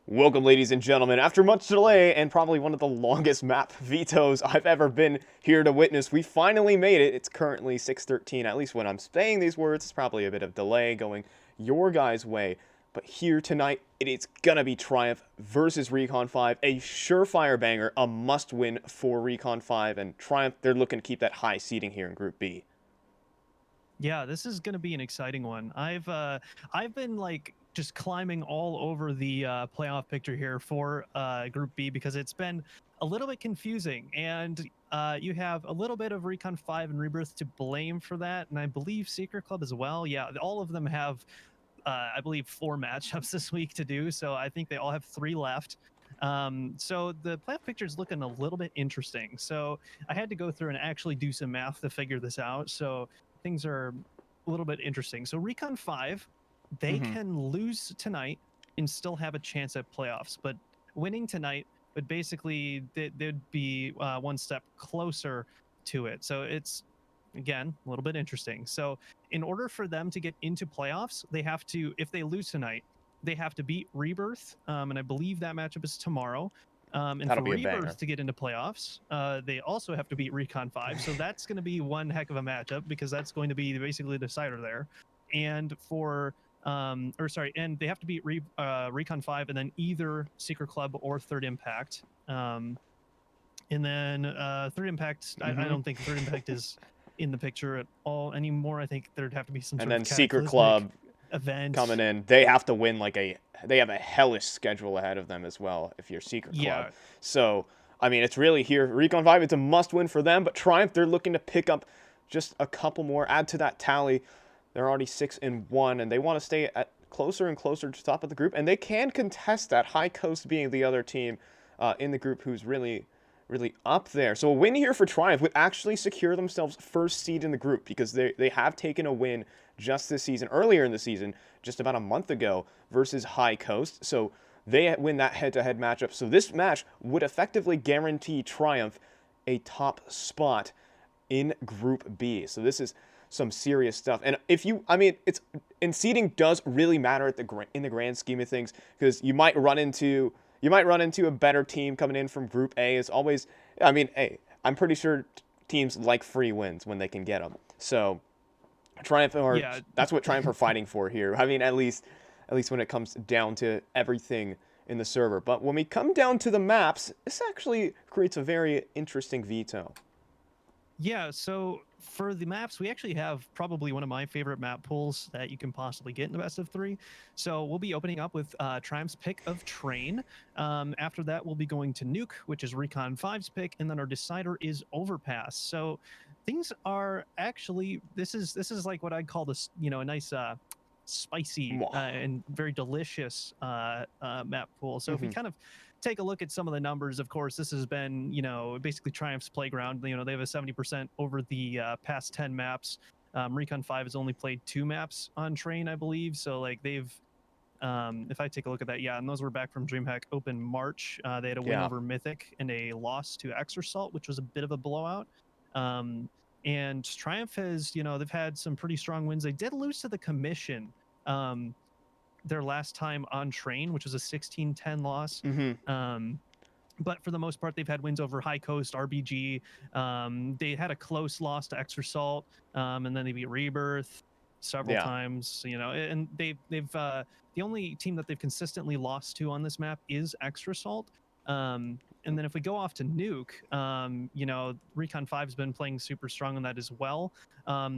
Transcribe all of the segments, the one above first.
Welcome, ladies and gentlemen. After much delay and probably one of the longest map vetoes I've ever been here to witness, we finally made it. It's currently 6:13. At least when I'm saying these words, it's probably a bit of delay going your guys' way. But here tonight, it is gonna be Triumph versus Recon 5, a surefire banger, a must-win for Recon 5, and Triumph, they're looking to keep that high seeding here in Group B. Yeah, this is going to be an exciting one. I've been like just climbing all over the playoff picture here for Group B because it's been a little bit confusing, and you have a little bit of Recon 5 and Rebirth to blame for that, and I believe Secret Club as well. Yeah, all of them have I believe 4 matchups this week to do, so I think they all have 3 left. So the playoff picture is looking a little bit interesting. So I had to go through and actually do some math to figure this out. So things are a little bit interesting. So Recon 5, they can lose tonight and still have a chance at playoffs, but winning tonight would basically they'd be one step closer to it. So it's again a little bit interesting. So in order for them to get into playoffs, they have to, if they lose tonight, they have to beat Rebirth, and I believe that matchup is tomorrow. And That'll for be a banger. Rebirth to get into playoffs, they also have to beat Recon 5. So that's going to be one heck of a matchup because that's going to be basically the decider there. And for, and they have to beat Recon 5 and then either Secret Club or Third Impact. And then Third Impact, I don't think Third Impact is in the picture at all anymore. I think there'd have to be some And sort of then Secret cataclysmic Club coming event. in, they have to win they have a hellish schedule ahead of them as well if you're Secret Club. Yeah, So, I mean, it's really here. Recon 5, it's a must win for them, but Triumph, they're looking to pick up just a couple more, add to that tally. They're already 6-1, and they want to stay at closer and closer to the top of the group, and they can contest that. High Coast being the other team in the group who's really up there. So a win here for Triumph would actually secure themselves first seed in the group because they have taken a win just this season, earlier in the season, just about a month ago, versus High Coast. So they win that head-to-head matchup. So this match would effectively guarantee Triumph a top spot in Group B. So this is some serious stuff. And if you, I mean, and seeding does really matter in the grand scheme of things because you might run into a better team coming in from Group A. Is always, I mean, hey, I'm pretty sure teams like free wins when they can get them. So Triumph yeah, that's what Triumph are fighting for here. I mean, at least when it comes down to everything in the server. But when we come down to the maps, this actually creates a very interesting veto. yeah. So for the maps, we actually have probably one of my favorite map pools that you can possibly get in the best of 3. So we'll be opening up with Triumph's pick of Train. After that, we'll be going to Nuke, which is Recon 5's pick, and then our decider is Overpass. So things are actually this is like what I'd call this, a nice spicy and very delicious map pool. So if we kind of take a look at some of the numbers, of course, this has been, basically Triumph's playground. They have a 70% over the past 10 maps. Recon 5 has only played 2 maps on Train, I believe. So like they've, if I take a look at that, yeah, and those were back from DreamHack Open March. They had a win Yeah. over Mythic and a loss to Exersalt, which was a bit of a blowout. And Triumph has, they've had some pretty strong wins. They did lose to the Commission their last time on Train, which was a 16-10 loss. But for the most part, they've had wins over High Coast, RBG. They had a close loss to Exersalt, and then they beat Rebirth several times. And they've the only team that they've consistently lost to on this map is Exersalt. And then if we go off to Nuke, Recon 5 has been playing super strong on that as well.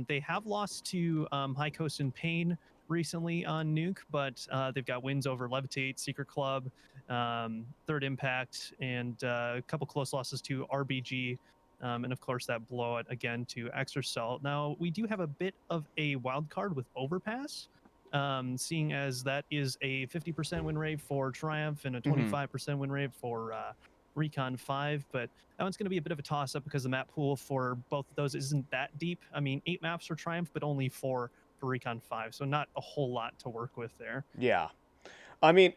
They have lost to High Coast and Pain recently on Nuke, but they've got wins over Levitate, Secret Club, Third Impact, and a couple close losses to RBG, and of course that blowout again to Exersalt. Now we do have a bit of a wild card with Overpass, seeing as that is a 50% win rate for Triumph and a 25% win rate for Recon 5, but that one's going to be a bit of a toss-up because the map pool for both of those isn't that deep. I mean, 8 maps for Triumph, but only 4 for Recon 5, so not a whole lot to work with there. Yeah. I mean,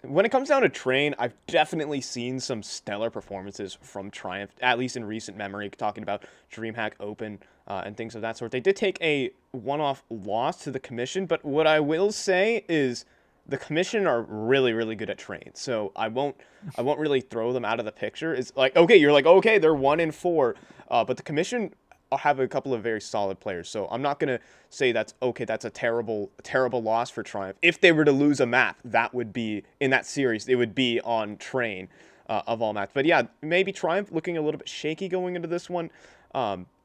when it comes down to Train, I've definitely seen some stellar performances from Triumph, at least in recent memory, talking about DreamHack Open and things of that sort. They did take a one-off loss to the Commission, but what I will say is the commission are really really good at train, so I won't really throw them out of the picture. It's like, okay, you're like, okay, they're 1-4, but the commission have a couple of very solid players, so I'm not gonna say that's okay. That's a terrible loss for Triumph. If they were to lose a map, that would be in that series. It would be on train, of all maps. But yeah, maybe Triumph looking a little bit shaky going into this one.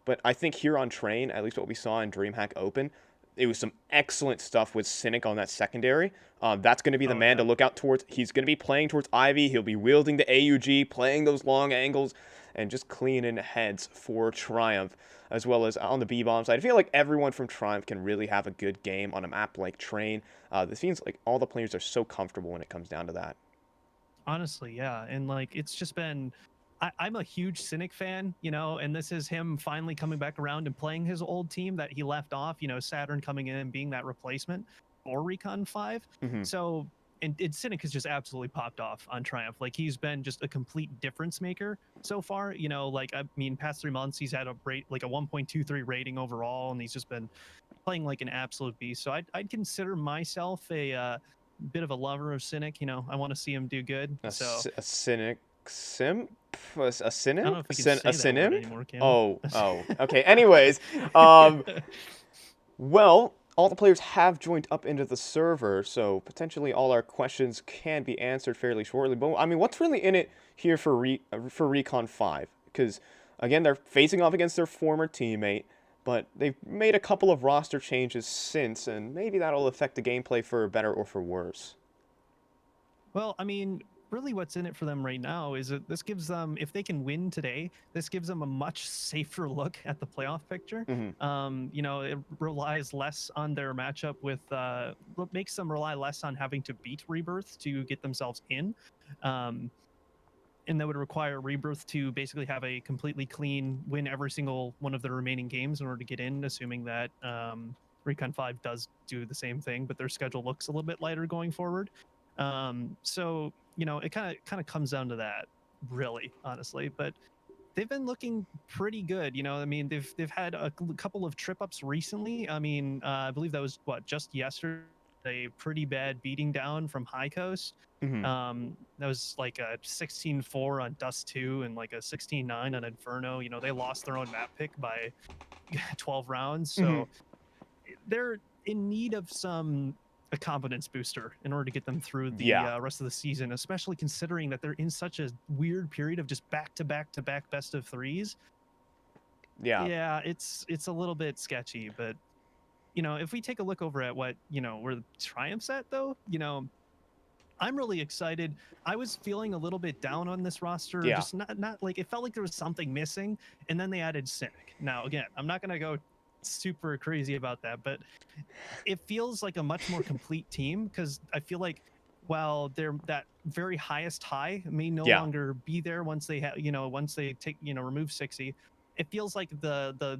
But I think here on train, at least what we saw in DreamHack Open, it was some excellent stuff with Cynic on that secondary. That's going to be the Oh man to yeah. look out towards. He's going to be playing towards Ivy. He'll be wielding the AUG, playing those long angles, and just cleaning heads for Triumph, as well as on the B-bomb side. I feel like everyone from Triumph can really have a good game on a map like Train. This seems like all the players are so comfortable when it comes down to that. Honestly, yeah. And like it's just been I'm a huge Cynic fan, and this is him finally coming back around and playing his old team that he left off, Saturn coming in and being that replacement for Recon 5. Hmm. So and Cynic has just absolutely popped off on Triumph. Like he's been just a complete difference maker so far. Like I mean, past 3 months he's had a rate like a 1.23 rating overall, and he's just been playing like an absolute beast. So I'd consider myself a bit of a lover of Cynic. I want to see him do good. So A cynic simp? A I don't synim? know if we can A say that word synimp? anymore, can we? Oh. Okay. Anyways, um, well, all the players have joined up into the server, so potentially all our questions can be answered fairly shortly. But I mean, what's really in it here for for Recon 5? Because again, they're facing off against their former teammate, but they've made a couple of roster changes since, and maybe that'll affect the gameplay for better or for worse. Well, I mean, really what's in it for them right now is that this gives them, if they can win today, this gives them a much safer look at the playoff picture. Hmm. It relies less on their matchup with, makes them rely less on having to beat Rebirth to get themselves in. Um, and that would require Rebirth to basically have a completely clean win every single one of the remaining games in order to get in, assuming that Recon 5 does do the same thing, but their schedule looks a little bit lighter going forward. So it kind of comes down to that, really, honestly. But they've been looking pretty good. I mean, they've had a couple of trip ups recently. I mean, I believe that was just yesterday, a pretty bad beating down from High Coast. Hmm. That was like a 16-4 on Dust 2 and like a 16-9 on Inferno. They lost their own map pick by 12 rounds. Hmm. So they're in need of a confidence booster in order to get them through the Yeah. rest of the season, especially considering that they're in such a weird period of just back to back to back best of threes. Yeah. Yeah, it's a little bit sketchy, but if we take a look over at what where the Triumph's at, though, I'm really excited. I was feeling a little bit down on this roster, Yeah. just not like it felt like there was something missing, and then they added Cynic. Now, again, I'm not gonna go super crazy about that, but it feels like a much more complete team because I feel like while they're that very highest high may no Yeah. longer be there once they have once they take remove 60, it feels like the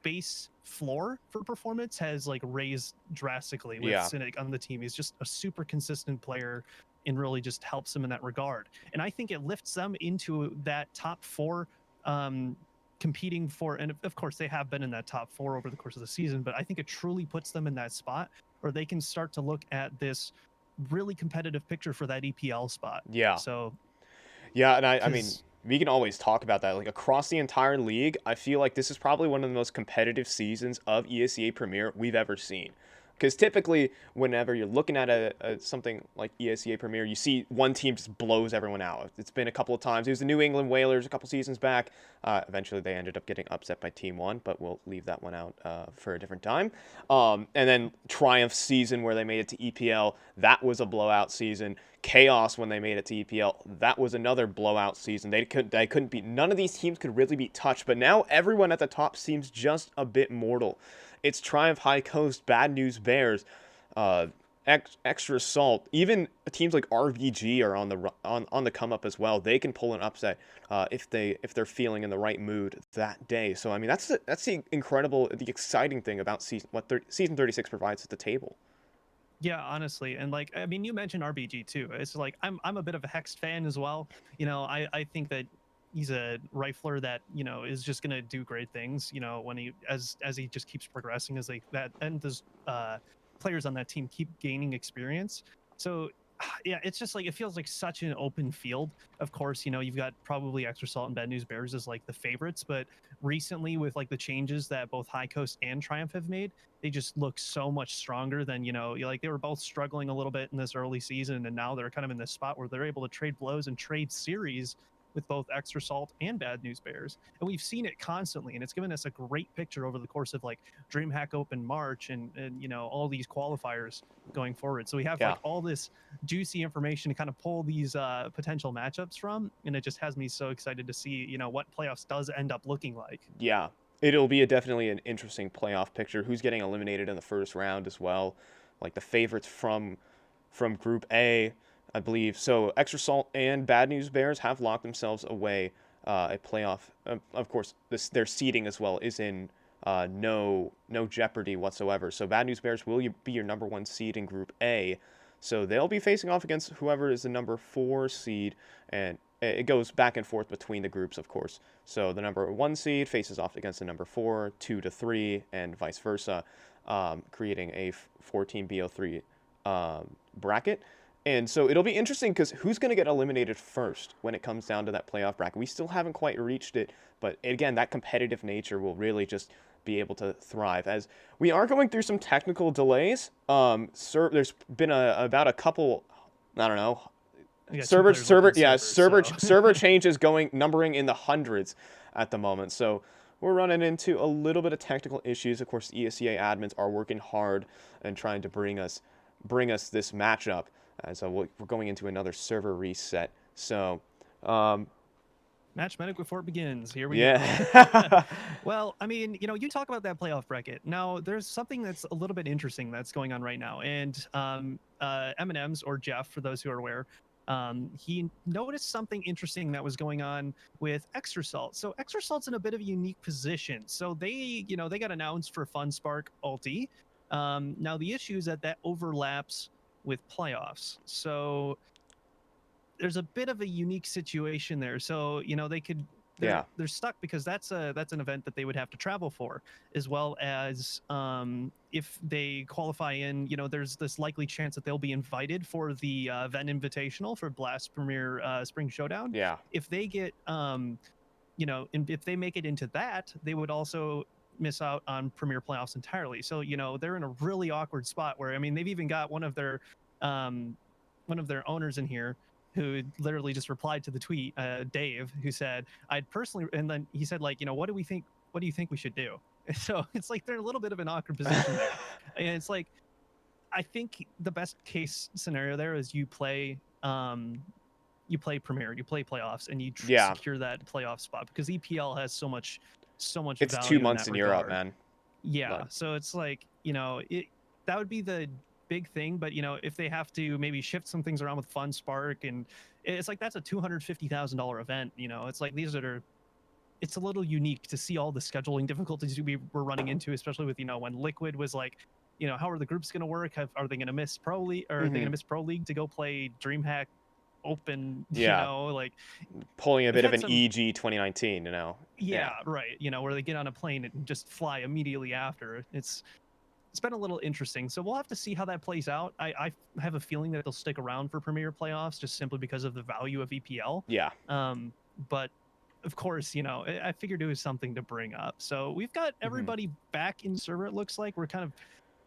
base floor for performance has like raised drastically with Yeah. Cynic on the team. He's just a super consistent player and really just helps them in that regard. And I think it lifts them into that top four, competing for, and of course they have been in that top four over the course of the season, but I think it truly puts them in that spot where they can start to look at this really competitive picture for that EPL spot. Yeah. So, Yeah, and I mean, because we can always talk about that. Like across the entire league, I feel like this is probably one of the most competitive seasons of ESEA Premier we've ever seen. Because typically, whenever you're looking at something like ESEA Premier, you see one team just blows everyone out. It's been a couple of times. It was the New England Whalers a couple seasons back. Eventually, they ended up getting upset by Team One, but we'll leave that one out for a different time. And then Triumph season where they made it to EPL, that was a blowout season. Chaos when they made it to EPL, that was another blowout season. They couldn't beat, none of these teams could really be touched, but now everyone at the top seems just a bit mortal. It's Triumph, High Coast, Bad News Bears, uh, Extra Salt. Even teams like RVG are on the come up as well. They can pull an upset if they're feeling in the right mood that day. So I mean that's the exciting thing about season 36 provides at the table. yeah, honestly, and like I mean, you mentioned RBG too. It's like I'm a bit of a Hex fan as well. I think that he's a rifler that is just gonna do great things. When he as he just keeps progressing, as like that, and those players on that team keep gaining experience. So yeah, it's just like it feels like such an open field. Of course, you've got probably Extra Salt and Bad News Bears as like the favorites, but recently with like the changes that both High Coast and Triumph have made, they just look so much stronger than like they were both struggling a little bit in this early season, and now they're kind of in this spot where they're able to trade blows and trade series with both Extra Salt and Bad News Bears. And we've seen it constantly, and it's given us a great picture over the course of like DreamHack Open March and all these qualifiers going forward. So we have Yeah. like all this juicy information to kind of pull these potential matchups from, and it just has me so excited to see what playoffs does end up looking like. Yeah. It'll be definitely an interesting playoff picture. Who's getting eliminated in the first round as well? Like the favorites from Group A, I believe. So Extra Salt and Bad News Bears have locked themselves away a playoff. Of course, their seeding as well is in no jeopardy whatsoever. So Bad News Bears will be your number 1 seed in Group A. So they'll be facing off against whoever is the number 4 seed, and it goes back and forth between the groups, of course. So the number 1 seed faces off against the number 4, 2 to 3, and vice versa, creating a 14 BO3 bracket. And so it'll be interesting because who's going to get eliminated first when it comes down to that playoff bracket? We still haven't quite reached it, but again, that competitive nature will really just be able to thrive. As we are going through some technical delays, there's been about a couple, I don't know, server changes numbering in the hundreds at the moment. So we're running into a little bit of technical issues. Of course, Esea admins are working hard and trying to bring us this matchup, as we're going into another server reset. So Match medic before it begins. Here we go. yeah. Well, I mean, you talk about that playoff bracket. Now, there's something that's a little bit interesting that's going on right now. And M&M's, or Jeff, for those who are aware, he noticed something interesting that was going on with Extra Salt. So Extra Salt's in a bit of a unique position. So they got announced for FunSpark Ulti. Now, the issue is that overlaps with playoffs. So there's a bit of a unique situation there. So they're stuck because that's an event that they would have to travel for, as well as if they qualify in, there's this likely chance that they'll be invited for the Ven Invitational for Blast Premier Spring Showdown. Yeah. If they get if they make it into that, they would also miss out on Premier Playoffs entirely. So they're in a really awkward spot where, I mean, they've even got one of their owners in here who literally just replied to the tweet, Dave, who said, I'd personally, and then he said, like, what do you think we should do? So it's like they're in a little bit of an awkward position there. And it's like, I think the best case scenario there is you play Premier, you play playoffs, and you secure that playoff spot, because EPL has so much it's value 2 months in Europe, man. Yeah, but so it's like, that would be the big thing. But if they have to maybe shift some things around with FunSpark, and it's like that's a $250,000 event. It's like it's a little unique to see all the scheduling difficulties we were running into, especially with when Liquid was like, how are the groups going to work? Are they going to miss Pro League, or are they going to miss Pro League to go play DreamHack Open? Like pulling a bit of an EG 2019. Yeah, right. Where they get on a plane and just fly immediately after. It's been a little interesting. So we'll have to see how that plays out. I have a feeling that they'll stick around for Premier playoffs just simply because of the value of EPL. Yeah. But of course, I figured it was something to bring up. So we've got everybody back in server. It looks like we're kind of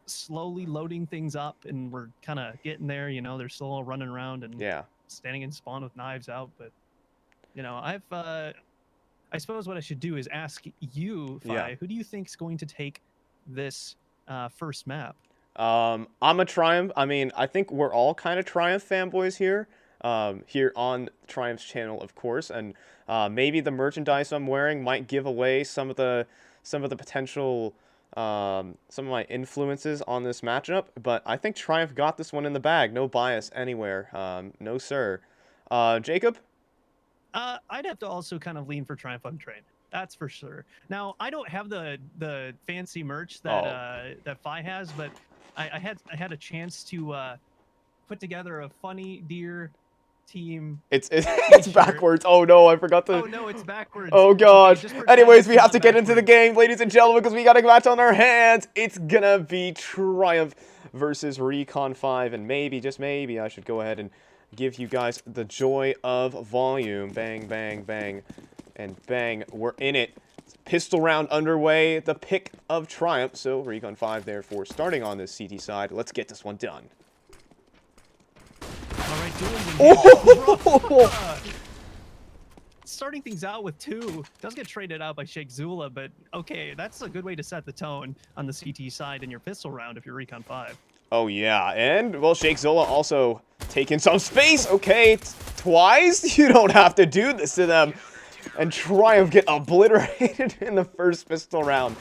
slowly loading things up, and we're kind of getting there. They're still all running around and standing in spawn with knives out. But I suppose what I should do is ask you, Fi, who do you think is going to take this first map? I'm a Triumph. I mean, I think we're all kind of Triumph fanboys here on Triumph's channel, of course, and maybe the merchandise I'm wearing might give away some of the potential, some of my influences on this matchup. But I think Triumph got this one in the bag. No bias anywhere. No sir. Jacob? I'd have to also kind of lean for Triumph Untrained. That's for sure. Now, I don't have the fancy merch that that Fi has, but I had a chance to put together a funny deer team. It's backwards. Oh no, I forgot Oh to. no, it's backwards. Oh Okay, gosh. just pretend Anyways, it's we have not to get into the backwards. game, ladies and gentlemen, because we got a match on our hands. It's gonna be Triumph versus Recon 5, and maybe, just maybe, I should go ahead and give you guys the joy of volume. Bang, bang, bang, and bang. We're in it. Pistol round underway. The pick of Triumph. So Recon 5, therefore, starting on this CT side. Let's get this one done. All right, Oh! starting things out with 2 does get traded out by Sheikh Zula, but okay, that's a good way to set the tone on the CT side in your pistol round if you're Recon 5. Oh yeah, and well, Sheikh Zola also taking some space. Okay, twice. You don't have to do this to them. And Triumph get obliterated in the first pistol round.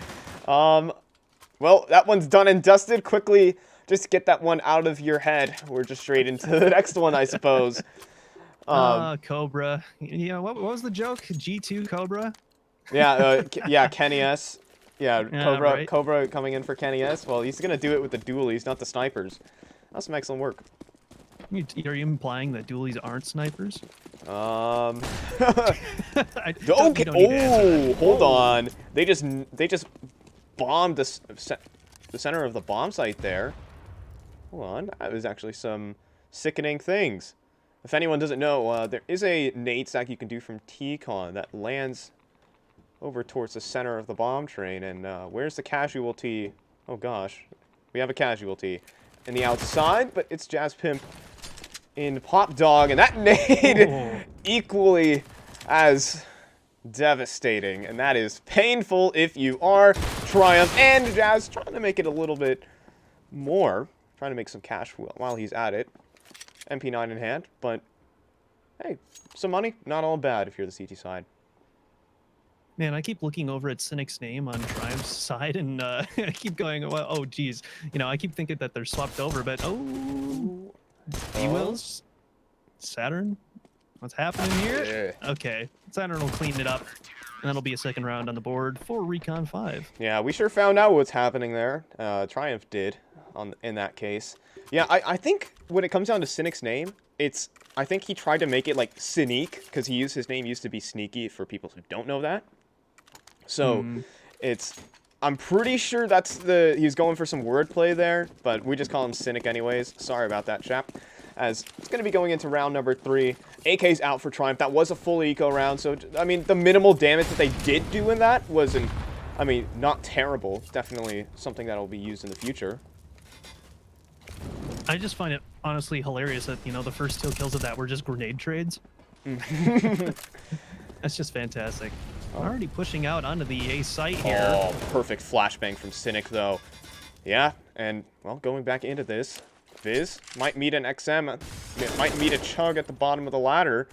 Well, that one's done and dusted. Quickly, just get that one out of your head. We're just straight into the next one, I suppose. Cobra. You know, what was the joke? G2 Cobra? Yeah, yeah, Kenny S. Yeah, Cobra, right. Cobra coming in for Kenny S. Well, he's gonna do it with the dualies, not the snipers. That's some excellent work. Are you implying that dualies aren't snipers? Okay. You don't need to answer that. Hold on. They just bombed the center of the bomb site there. Hold on. That was actually some sickening things. If anyone doesn't know, there is a nade stack you can do from T-Con that lands over towards the center of the bomb train. And where's the casualty? Oh gosh, we have a casualty in the outside, but it's Jazz Pimp in Pop Dog, and that nade equally as devastating, and that is painful if you are Triumph. And Jazz trying to make it a little bit more, trying to make some cash while he's at it. MP9 in hand, but hey, some money, not all bad if you're the CT side. Man, I keep looking over at Cynic's name on Triumph's side, and I keep going, well, oh, geez. You know, I keep thinking that they're swapped over, but E-Wills? Saturn? What's happening here? Yeah. Okay, Saturn will clean it up, and that'll be a second round on the board for Recon 5. Yeah, we sure found out what's happening there. Triumph did in that case. Yeah, I think when it comes down to Cynic's name, I think he tried to make it like Cynic, because his name used to be Sneaky for people who don't know that. So I'm pretty sure he's going for some wordplay there, but we just call him Cynic anyways. Sorry about that, chap. As it's going to be going into round number 3. AK's out for Triumph. That was a full eco round, so, I mean, the minimal damage that they did do in that wasn't, I mean, not terrible. Definitely something that will be used in the future. I just find it honestly hilarious that, you know, the first 2 kills of that were just grenade trades. That's just fantastic. Already pushing out onto the A site here. Oh, perfect flashbang from Cynic, though. Yeah, and, well, going back into this, Viz might meet an XM, might meet a Chug at the bottom of the ladder,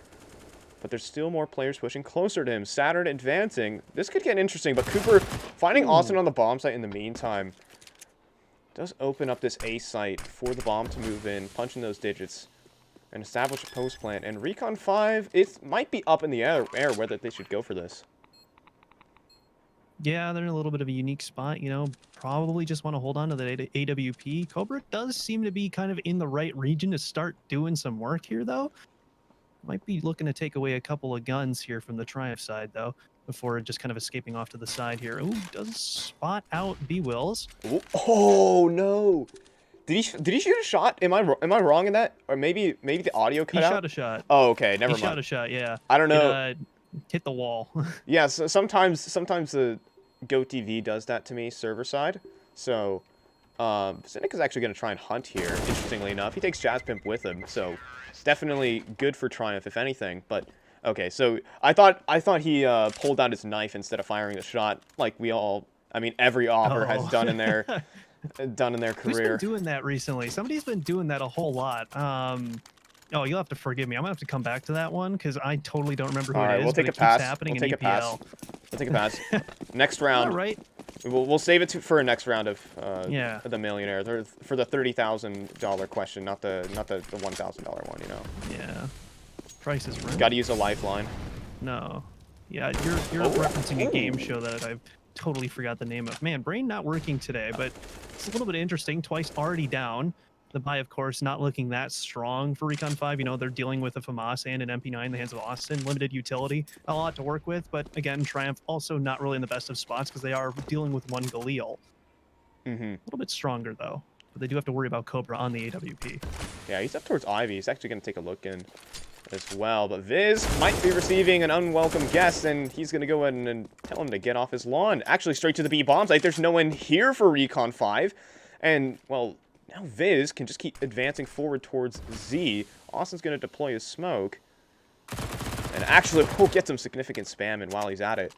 but there's still more players pushing closer to him. Saturn advancing. This could get interesting, but Cooper finding Austin on the bomb site in the meantime does open up this A site for the bomb to move in, punch in those digits, and establish a post plant. And Recon 5, it might be up in the air whether they should go for this. Yeah, they're in a little bit of a unique spot, you know, probably just want to hold on to that AWP. Cobra does seem to be kind of in the right region to start doing some work here, though. Might be looking to take away a couple of guns here from the Triumph side, though, before just kind of escaping off to the side here. Ooh, does spot out B-Wills. Oh, no. Did he shoot a shot? Am I wrong in that? Or maybe the audio cut out? He shot a shot. Oh, okay, never mind. He shot a shot, yeah. I don't know. Hit the wall. Yeah, so sometimes the GoTV does that to me, server side. So, Cynic is actually going to try and hunt here, interestingly enough. He takes Jazz Pimp with him, so definitely good for Triumph, if anything. But, okay, so I thought he pulled out his knife instead of firing the shot, like every Augur has done in their career. Who's been doing that recently? Somebody's been doing that a whole lot. Oh, you'll have to forgive me. I'm gonna have to come back to that one because I totally don't remember who it is. We'll take a pass. We'll take a pass. We'll take a pass. Next round. All right. We'll save it for a next round of yeah, the millionaire. For the $30,000 question, not the $1,000 one. You know. Yeah. Price is right. Got to use a lifeline. No. Yeah, you're referencing a game show that I've totally forgot the name of. Man, brain not working today, but it's a little bit interesting. Twice already down. The buy, of course, not looking that strong for Recon 5. You know, they're dealing with a FAMAS and an MP9 in the hands of Austin. Limited utility, a lot to work with. But again, Triumph also not really in the best of spots because they are dealing with one Galil. A little bit stronger, though. But they do have to worry about Cobra on the AWP. Yeah, he's up towards Ivy. He's actually going to take a look in as well. But Viz might be receiving an unwelcome guest, and he's going to go ahead and tell him to get off his lawn. Actually, straight to the B bomb site. There's no one here for Recon 5. And, well, now Viz can just keep advancing forward towards Z. Austin's going to deploy his smoke. And actually, we'll get some significant spam in while he's at it.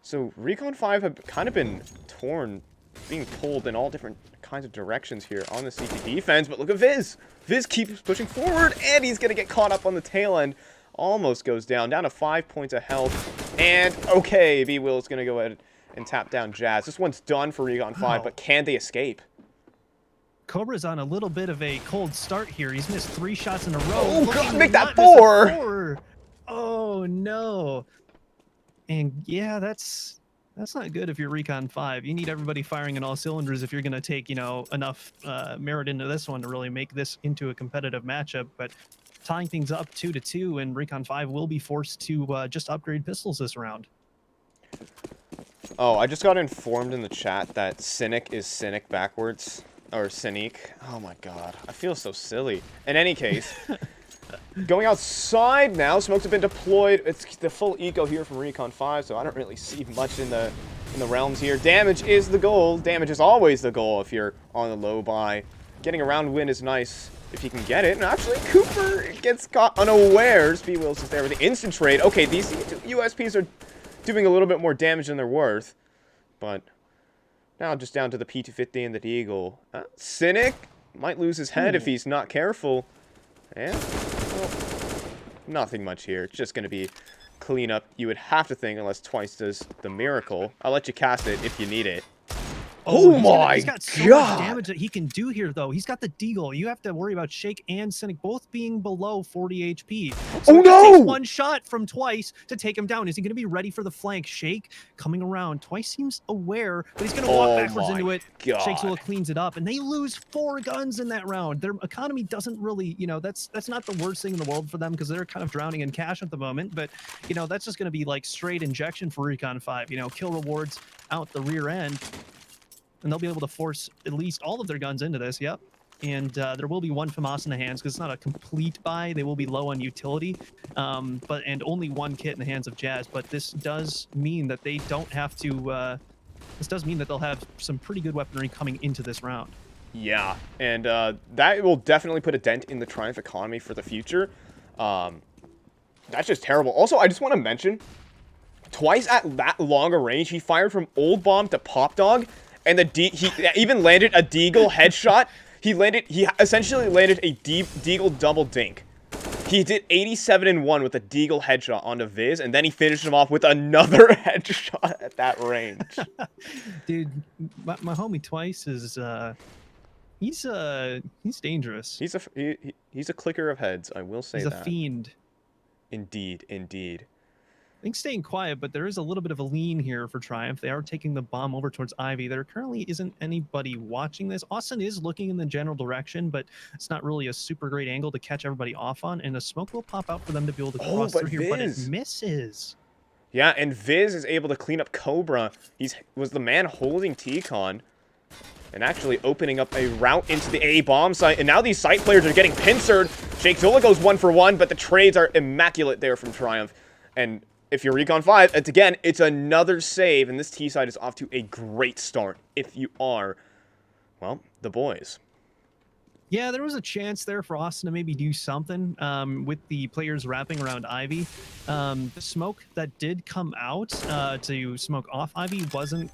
So Recon 5 have kind of been torn, being pulled in all different kinds of directions here on the CT defense. But look at Viz. Viz keeps pushing forward, and he's going to get caught up on the tail end. Almost goes down to 5 points of health. And, okay, B-Will is going to go ahead and tap down Jazz. This one's done for Recon 5, but can they escape? Cobra's on a little bit of a cold start here. He's missed 3 shots in a row. Oh, God, make that 4! Oh, no. And, yeah, that's not good if you're Recon 5. You need everybody firing on all cylinders if you're going to take, you know, enough merit into this one to really make this into a competitive matchup. But tying things up 2-2, and Recon 5 will be forced to just upgrade pistols this round. Oh, I just got informed in the chat that Cynic is Cynic backwards. Or Cynic. Oh my god. I feel so silly. In any case, going outside now. Smokes have been deployed. It's the full eco here from Recon 5, so I don't really see much in the realms here. Damage is the goal. Damage is always the goal if you're on the low buy. Getting a round win is nice if you can get it. And actually, Cooper gets caught unawares. B. Wills is there with the instant trade. Okay, these USPs are doing a little bit more damage than they're worth. But now just down to the P250 and the Deagle. Cynic might lose his head if he's not careful. And, well, nothing much here. It's just going to be cleanup, you would have to think, unless Twice does the miracle. I'll let you cast it if you need it. Oh my he's got so god! much damage that he can do here, though. He's got the Deagle. You have to worry about Shake and Cynic both being below 40 HP. So it just takes one shot from Twice to take him down. Is he going to be ready for the flank? Shake coming around. Twice seems aware, but he's going to walk backwards into it. Shake Zula cleans it up, and they lose 4 guns in that round. Their economy doesn't really, you know, that's not the worst thing in the world for them because they're kind of drowning in cash at the moment. But, you know, that's just going to be like straight injection for Recon 5. You know, kill rewards out the rear end. And they'll be able to force at least all of their guns into this, yep. And there will be 1 FAMAS in the hands, because it's not a complete buy. They will be low on utility, and only 1 kit in the hands of Jazz. But this does mean that they don't have to... this does mean that they'll have some pretty good weaponry coming into this round. Yeah, and that will definitely put a dent in the Triumph economy for the future. That's just terrible. Also, I just want to mention, Twice at that long a range, he fired from Old Bomb to Pop Dog, and he even landed a Deagle headshot. He essentially landed a Deagle double dink. He did 87 and 1 with a Deagle headshot onto Viz, and then he finished him off with another headshot at that range. Dude, my homie Twice is he's dangerous. He's a clicker of heads, I will say that. He's a fiend. Indeed, indeed. I think staying quiet, but there is a little bit of a lean here for Triumph. They are taking the bomb over towards Ivy. There currently isn't anybody watching this. Austin is looking in the general direction, but it's not really a super great angle to catch everybody off on, and a smoke will pop out for them to be able to cross through here, but it misses. Yeah, and Viz is able to clean up Cobra. Was the man holding T-Con and actually opening up a route into the A bomb site, and now these site players are getting pincered. Shake Zola goes 1 for 1, but the trades are immaculate there from Triumph. And if you're Recon 5, it's another save, and this T side is off to a great start if you are, well, the boys. Yeah, there was a chance there for Austin to maybe do something with the players wrapping around Ivy. The smoke that did come out to smoke off Ivy wasn't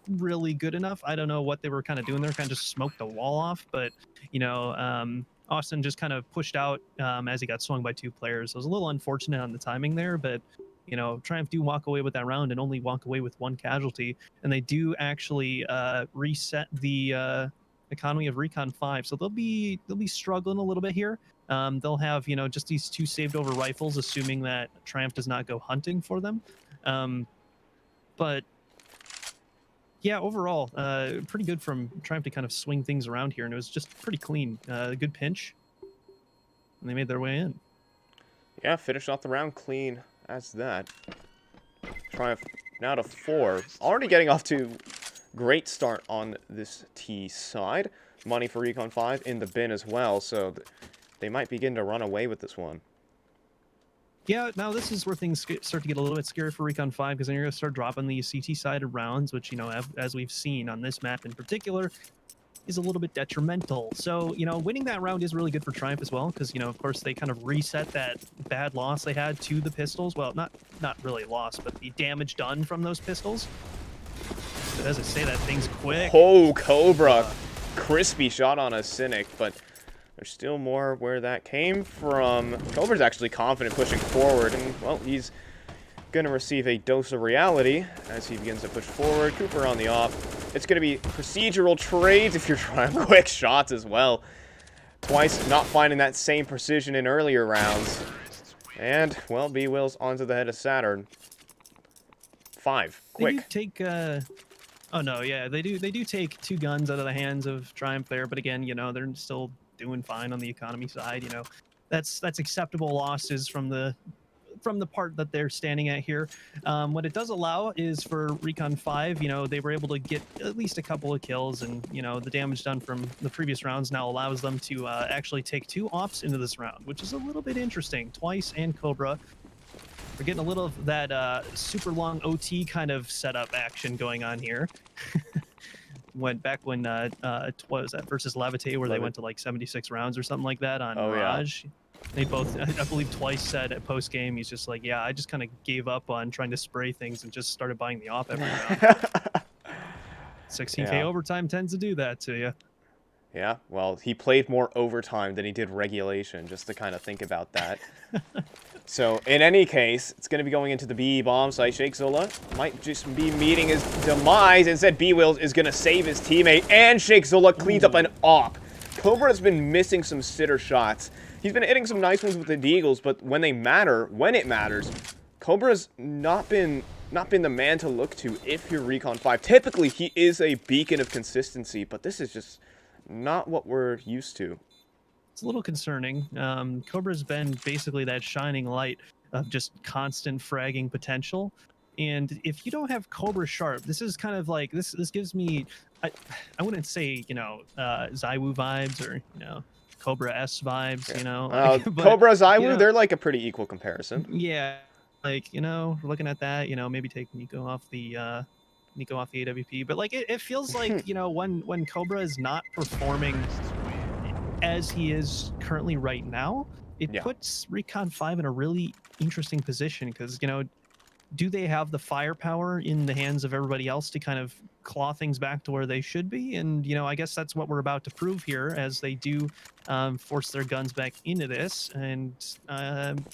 really good enough. I don't know what they were kind of doing there, kind of just smoked the wall off, but, you know, Austin just kind of pushed out as he got swung by 2 players. So it was a little unfortunate on the timing there, but you know, Triumph do walk away with that round and only walk away with 1 casualty, and they do actually reset the economy of Recon 5. So they'll be struggling a little bit here. They'll have, you know, just these 2 saved over rifles, assuming that Triumph does not go hunting for them. But Yeah, overall, pretty good from Triumph to kind of swing things around here, and it was just pretty clean. Good pinch, and they made their way in. Yeah, finished off the round clean as that. Triumph now to 4. Already getting off to great start on this T side. Money for Recon 5 in the bin as well, so they might begin to run away with this one. Yeah, now this is where things start to get a little bit scary for Recon 5, because then you're going to start dropping the CT-sided rounds, which, you know, as we've seen on this map in particular, is a little bit detrimental. So, you know, winning that round is really good for Triumph as well, because, you know, of course, they kind of reset that bad loss they had to the pistols. Well, not really loss, but the damage done from those pistols. But as I say, that thing's quick. Oh, Cobra. Crispy shot on a Cynic, but there's still more where that came from. Cobra's actually confident pushing forward, and, well, he's going to receive a dose of reality as he begins to push forward. Cooper on the off. It's going to be procedural trades if you're trying quick shots as well. Twice not finding that same precision in earlier rounds. And, well, B-Will's onto the head of Saturn. 5. Quick. They do take, oh no, yeah, they do take 2 guns out of the hands of Triumph there, but again, you know, they're still doing fine on the economy side. You know, that's acceptable losses from the part that they're standing at here. What it does allow is for Recon 5, you know, they were able to get at least a couple of kills, and, you know, the damage done from the previous rounds now allows them to actually take 2 ops into this round, which is a little bit interesting. Twice and Cobra. We're getting a little of that super long OT kind of setup action going on here. Went back when what was that versus Levitate, where they went to like 76 rounds or something like that on Mirage. Yeah. They both, I believe, twice said at post game, he's just like, yeah, I just kind of gave up on trying to spray things and just started buying the op every round. 16K overtime tends to do that to you. Yeah, well, he played more overtime than he did regulation, just to kind of think about that. So, in any case, it's going to be going into the B bomb site. Shake Zola might just be meeting his demise. Instead, B-Will is going to save his teammate, and Shake Zola cleans up an op. Cobra has been missing some sitter shots. He's been hitting some nice ones with the Deagles, but when they matter, when it matters, Cobra's not been the man to look to if you're Recon 5. Typically, he is a beacon of consistency, but this is just not what we're used to. It's a little concerning. Cobra's been basically that shining light of just constant fragging potential. And if you don't have Cobra sharp, this is kind of like, this gives me, I wouldn't say, you know, Zywoo vibes or, you know, Cobra S vibes, you know. But, Cobra, Zywoo, you know, they're like a pretty equal comparison. Yeah, like, you know, looking at that, you know, maybe take Nico off the AWP, but like it feels like, you know, when Cobra is not performing as he is currently right now, it puts Recon 5 in a really interesting position, because, you know, do they have the firepower in the hands of everybody else to kind of claw things back to where they should be? And, you know, I guess that's what we're about to prove here as they do force their guns back into this. And,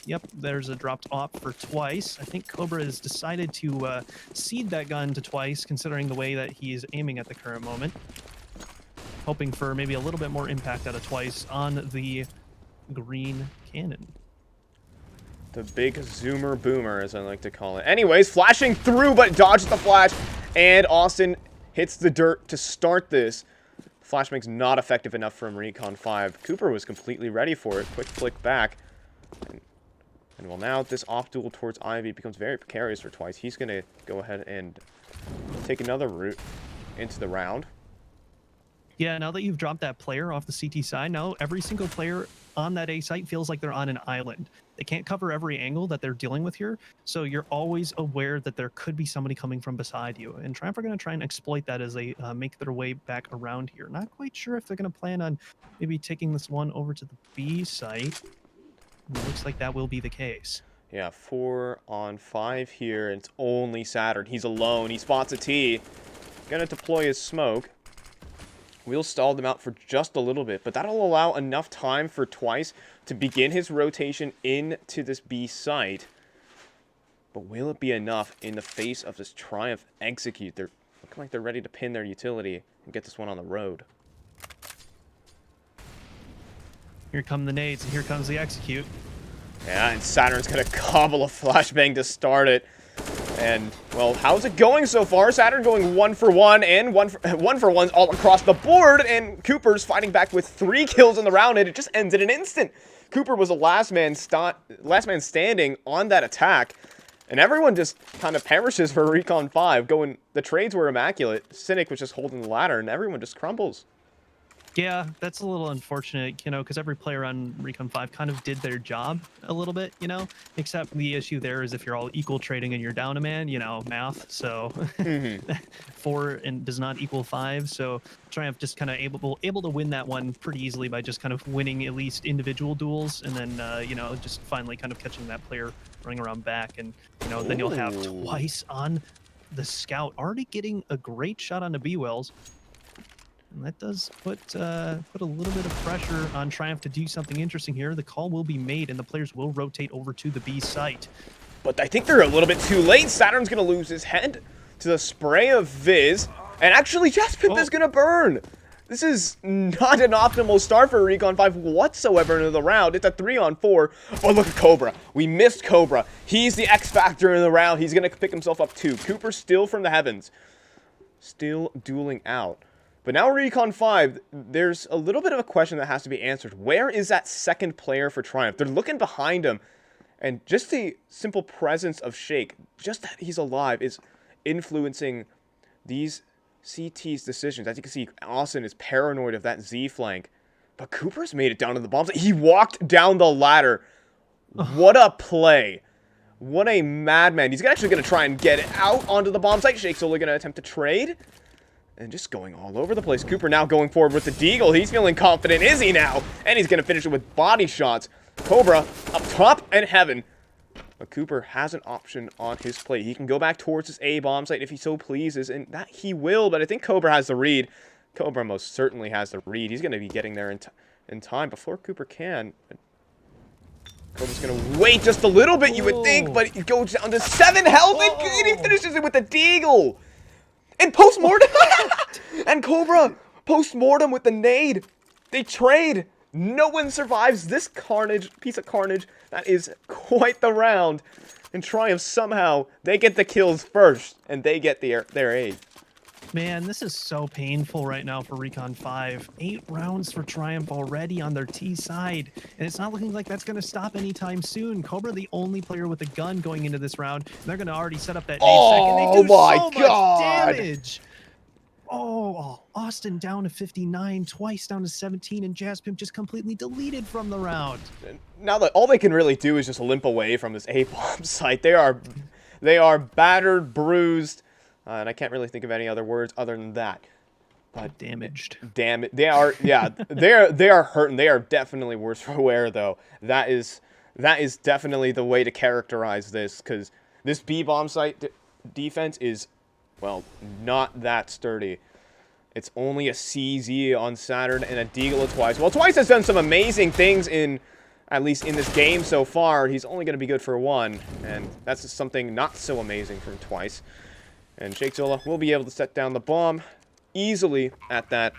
yep, there's a dropped op for Twice. I think Cobra has decided to cede that gun to Twice, considering the way that he is aiming at the current moment. Hoping for maybe a little bit more impact out of Twice on the green cannon. The big zoomer boomer, as I like to call it. Anyways, flashing through, but dodges the flash, and Austin hits the dirt to start this. Flashbang's not effective enough from Recon 5. Cooper was completely ready for it. Quick flick back. And well, now this off duel towards Ivy becomes very precarious for Twice. He's going to go ahead and take another route into the round. Yeah, now that you've dropped that player off the CT side, now every single player on that A site feels like they're on an island. They can't cover every angle that they're dealing with here, so you're always aware that there could be somebody coming from beside you. And Triumph are going to try and exploit that as they make their way back around here. Not quite sure if they're going to plan on maybe taking this one over to the B site. It looks like that will be the case. Yeah, 4 on 5 here, and it's only Saturn. He's alone. He spots a T. Going to deploy his smoke. We'll stall them out for just a little bit, but that'll allow enough time for Twice to begin his rotation into this B site. But will it be enough in the face of this Triumph execute? They're looking like they're ready to pin their utility and get this one on the road. Here come the nades, and here comes the execute. Yeah, and Saturn's going to cobble a flashbang to start it. And, well, how's it going so far? Saturn going 1 for 1 and 1 for 1 all across the board. And Cooper's fighting back with 3 kills in the round, and it just ends in an instant. Cooper was the last man standing on that attack. And everyone just kind of perishes for Recon 5. The trades were immaculate. Cynic was just holding the ladder, and everyone just crumbles. Yeah, that's a little unfortunate, because every player on Recon 5 kind of did their job a little bit, except the issue there is if you're all equal trading and you're down a man, math. So 4 does not equal 5. So Triumph just kind of able to win that one pretty easily by just kind of winning at least individual duels, and then, just finally kind of catching that player running around back. And, then you'll have Twice on the scout, already getting a great shot on the B-Wells. And that does put a little bit of pressure on Triumph to do something interesting here. The call will be made, and the players will rotate over to the B site. But I think they're a little bit too late. Saturn's going to lose his head to the spray of Viz. And actually, Jaspip is going to burn. This is not an optimal start for Recon 5 whatsoever into the round. It's a 3-on-4. Oh, look at Cobra. We missed Cobra. He's the X factor in the round. He's going to pick himself up too. Cooper still from the heavens. Still dueling out. But now Recon 5, there's a little bit of a question that has to be answered. Where is that second player for Triumph? They're looking behind him, and just the simple presence of Shake, just that he's alive, is influencing these CT's decisions. As you can see, Austin is paranoid of that Z flank, but Cooper's made it down to the bombs. He walked down the ladder. What a play. What a madman. He's actually going to try and get it out onto the bomb site. Shake's only going to attempt to trade. And just going all over the place. Cooper now going forward with the Deagle. He's feeling confident, is he now? And he's going to finish it with body shots. Cobra up top and heaven. But Cooper has an option on his plate. He can go back towards his A bomb site if he so pleases. And that he will, but I think Cobra has the read. Cobra most certainly has the read. He's going to be getting there in time before Cooper can. Cobra's going to wait just a little bit, you would think, but he goes down to 7 health, and he finishes it with the Deagle. And post-mortem! And Cobra, post-mortem with the nade. They trade. No one survives this carnage, piece of carnage. That is quite the round. And Triumph somehow, they get the kills first, and they get their aid. Man, this is so painful right now for Recon 5. 8 rounds for Triumph already on their T side, and it's not looking like that's going to stop anytime soon. Cobra, the only player with a gun going into this round, and they're going to already set up that nade stack, and they do so much damage. Oh, Austin down to 59, Twice down to 17, and Jaspim just completely deleted from the round. Now that all they can really do is just limp away from this A-bomb site. They are battered, bruised. And I can't really think of any other words other than that. But damaged. Damn it. They are, yeah, they are hurting. They are definitely worse for wear, though. That is definitely the way to characterize this, because this B-bomb site defense is, well, not that sturdy. It's only a CZ on Saturn and a Deagle Twice. Well, Twice has done some amazing things at least in this game so far. He's only going to be good for 1, and that's just something not so amazing from Twice. And Shake Zola will be able to set down the bomb easily at that.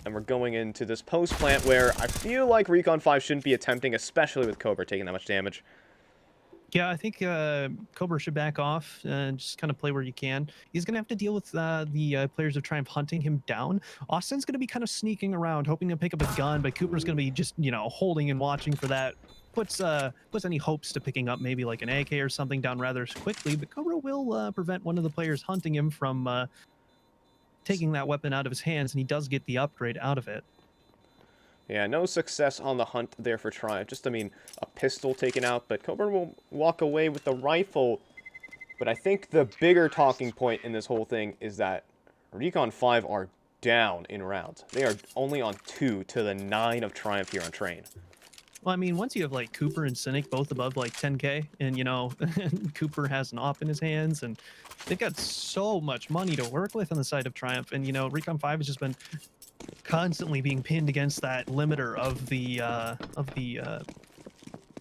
And we're going into this post plant where I feel like Recon 5 shouldn't be attempting, especially with Cobra taking that much damage. Yeah, I think Cobra should back off and just kind of play where you can. He's going to have to deal with the players of Triumph hunting him down. Austin's going to be kind of sneaking around, hoping to pick up a gun, but Cooper's going to be just, holding and watching for that. Puts any hopes to picking up maybe like an AK or something down rather quickly, but Cobra will prevent one of the players hunting him from taking that weapon out of his hands, and he does get the upgrade out of it. Yeah, no success on the hunt there for Triumph. Just, a pistol taken out, but Cobra will walk away with the rifle. But I think the bigger talking point in this whole thing is that Recon 5 are down in rounds. They are only on 2 to the 9 of Triumph here on Train. Well, once you have like Cooper and Cynic both above like 10K, and Cooper has an op in his hands, and they've got so much money to work with on the side of Triumph, and Recon 5 has just been constantly being pinned against that limiter of the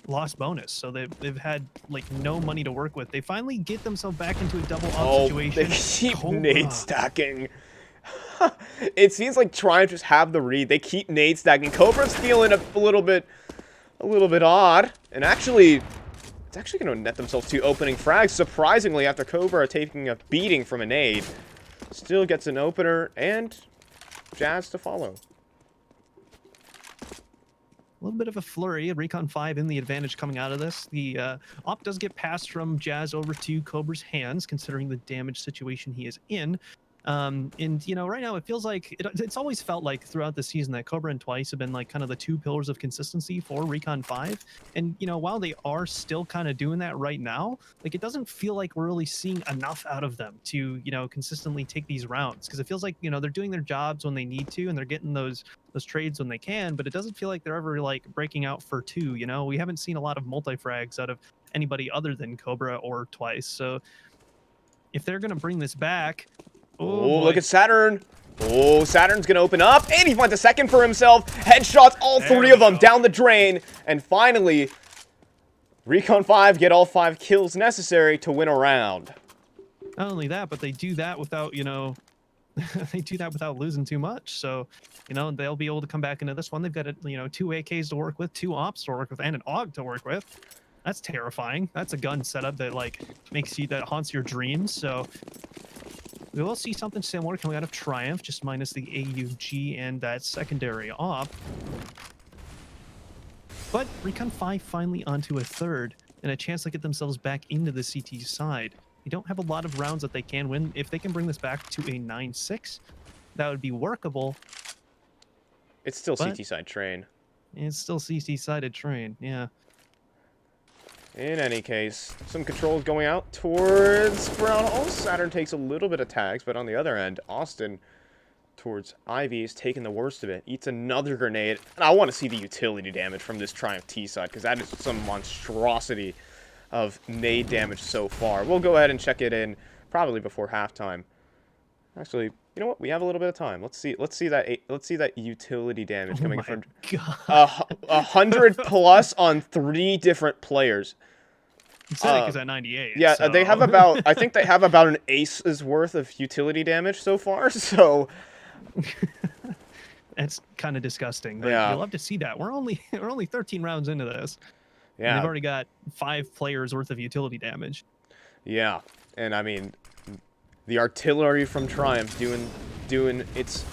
loss bonus. So they've had like no money to work with. They finally get themselves back into a double up situation. They keep nade stacking. It seems like Triumph just have the read. They keep nade stacking. Cobra's feeling a little bit odd, and actually It's actually going to net themselves 2 opening frags. Surprisingly, after Cobra taking a beating from a nade, still gets an opener and Jazz to follow. A little bit of a flurry. Recon 5 in the advantage coming out of this. The op does get passed from Jazz over to Cobra's hands, considering the damage situation he is in. And, you know, right now it feels like it's always felt like throughout the season that Cobra and Twice have been like kind of the 2 pillars of consistency for Recon 5. And, you know, while they are still kind of doing that right now, like it doesn't feel like we're really seeing enough out of them to, you know, consistently take these rounds. Because it feels like, you know, they're doing their jobs when they need to and they're getting those trades when they can, but it doesn't feel like they're ever like breaking out for 2. You know, we haven't seen a lot of multi-frags out of anybody other than Cobra or Twice. So if they're going to bring this back, oh, look at Saturn. Oh, Saturn's going to open up, and he finds a second for himself. Headshots, all 3 of them down the drain. And finally, Recon 5 get all 5 kills necessary to win a round. Not only that, but they do that without, you know, they do that without losing too much. So, you know, they'll be able to come back into this one. They've got, you know, 2 AKs to work with, 2 ops to work with, and an AUG to work with. That's terrifying. That's a gun setup that, like, that haunts your dreams. So we will see something similar coming out of Triumph, just minus the AUG and that secondary op. But Recon 5 finally onto a 3rd and a chance to get themselves back into the CT side. They don't have a lot of rounds that they can win. If they can bring this back to a 9-6, that would be workable. It's still CT side train. It's still CT sided train, yeah. In any case, some controls going out towards Brown Hall. Saturn takes a little bit of tags, but on the other end, Austin towards Ivy is taking the worst of it. Eats another grenade. And I want to see the utility damage from this Triumph T side, because that is some monstrosity of nade damage so far. We'll go ahead and check it in probably before halftime. Actually, you know what? We have a little bit of time. Let's see that utility damage coming from 100 plus on 3 different players. Pathetic is at 98. Yeah, so. they have about, I think they have about an ace's worth of utility damage so far. So it's kind of disgusting. But yeah, you'll love to see that. We're only 13 rounds into this. Yeah, and they've already got 5 players worth of utility damage. Yeah, and I mean, the artillery from Triumph doing its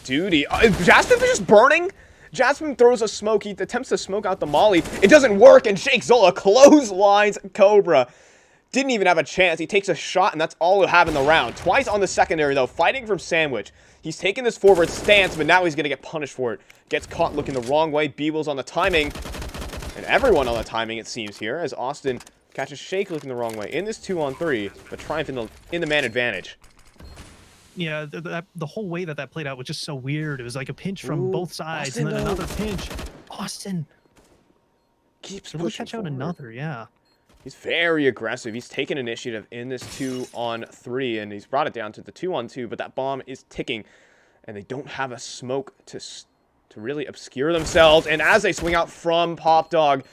duty. Jasmine is just burning. Jasmine throws a smoke. He attempts to smoke out the molly. It doesn't work, and Shake Zola clotheslines Cobra. Didn't even have a chance. He takes a shot, and that's all he'll have in the round. Twice on the secondary, though, fighting from Sandwich. He's taking this forward stance, but now he's going to get punished for it. Gets caught looking the wrong way. Beebles on the timing. And everyone on the timing, it seems, here, as Austin catches Shake looking the wrong way. In this 2-on-3, but Triumph in the man advantage. Yeah, the whole way that played out was just so weird. It was like a pinch from both sides, Austin, and then another pinch. Austin keeps really catch out another, yeah. He's very aggressive. He's taken initiative in this 2-on-3, and he's brought it down to the 2-on-2, but that bomb is ticking, and they don't have a smoke to really obscure themselves. And as they swing out from Pop Dog,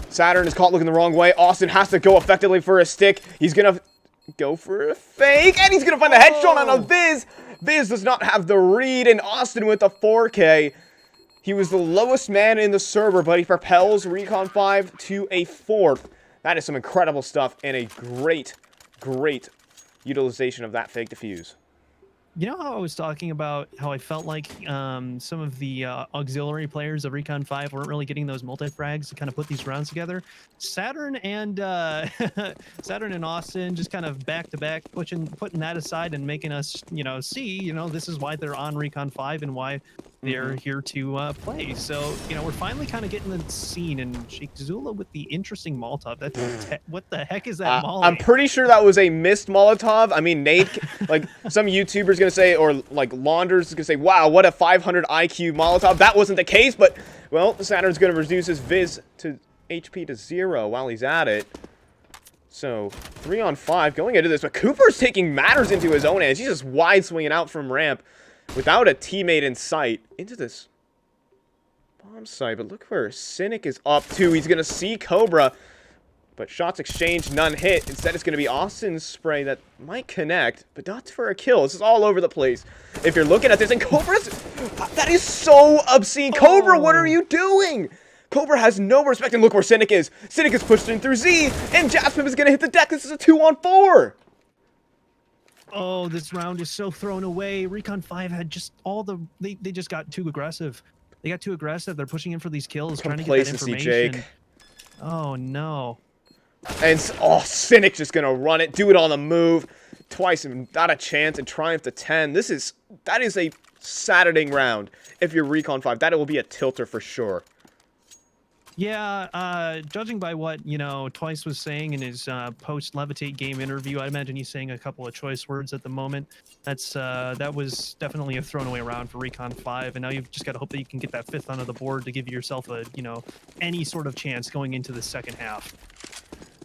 Saturn is caught looking the wrong way. Austin has to go effectively for a stick. He's gonna go for a fake, and he's gonna find the headshot on a Viz. Viz does not have the read, and Austin with the 4K. He was the lowest man in the server, but he propels Recon 5 to a 4th. That is some incredible stuff, and a great utilization of that fake defuse. You know how I was talking about how I felt like some of the auxiliary players of Recon 5 weren't really getting those multi-frags to kind of put these rounds together? Saturn and Austin just kind of back-to-back putting that aside and making us, see, this is why they're on Recon 5 and why they're here to play. So, we're finally kind of getting the scene, and Sheikh Zula with the interesting Molotov. What the heck is that Molly? I'm pretty sure that was a missed Molotov. I mean, Nate, like, some YouTubers gonna say, or like Launders is gonna say, wow, what a 500 IQ Molotov. That wasn't the case, but, well, Saturn's gonna reduce his Viz to HP to 0 while he's at it. So, 3-on-5 going into this, but Cooper's taking matters into his own hands. He's just wide swinging out from ramp without a teammate in sight into this bomb site. But look where Cynic is up to. He's going to see Cobra, but shots exchanged, none hit. Instead, it's going to be Austin's spray that might connect, but not for a kill. This is all over the place. If you're looking at this, and Cobra's... That is so obscene. Cobra, what are you doing? Cobra has no respect, and look where Cynic is. Cynic is pushed in through Z, and Jaspim is going to hit the deck. This is a 2-on-4. Oh, this round is so thrown away. Recon 5 had just all the... They just got too aggressive. They got too aggressive. They're pushing in for these kills, trying to get that Complacency, information. Jake. Oh, no. And, oh, Cynic just going to run it, do it on the move. Twice and not a chance, and Triumph to 10. That is a saddening round if you're Recon 5. That will be a tilter for sure. Yeah, judging by what, you know, Twice was saying in his post-Levitate game interview, I imagine he's saying a couple of choice words at the moment. That was definitely a thrown away round for Recon 5, and now you've just got to hope that you can get that 5th onto the board to give yourself a, you know, any sort of chance going into the second half.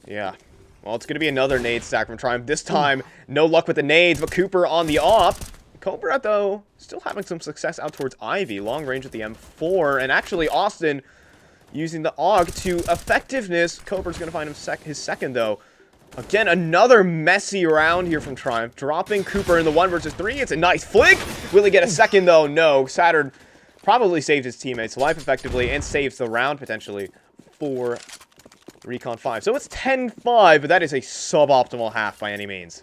Yeah. Well, it's going to be another nade stack from Triumph. This time, no luck with the nades, but Cooper on the off. Cobra, though, still having some success out towards Ivy. Long range with the M4, and actually Austin using the AUG to effectiveness. Cobra's going to find him his second, though. Again, another messy round here from Triumph. Dropping Cooper in the 1 versus 3. It's a nice flick. Will he get a second, though? No. Saturn probably saved his teammates' life effectively and saves the round, potentially, for Recon 5. So it's 10-5, but that is a suboptimal half by any means.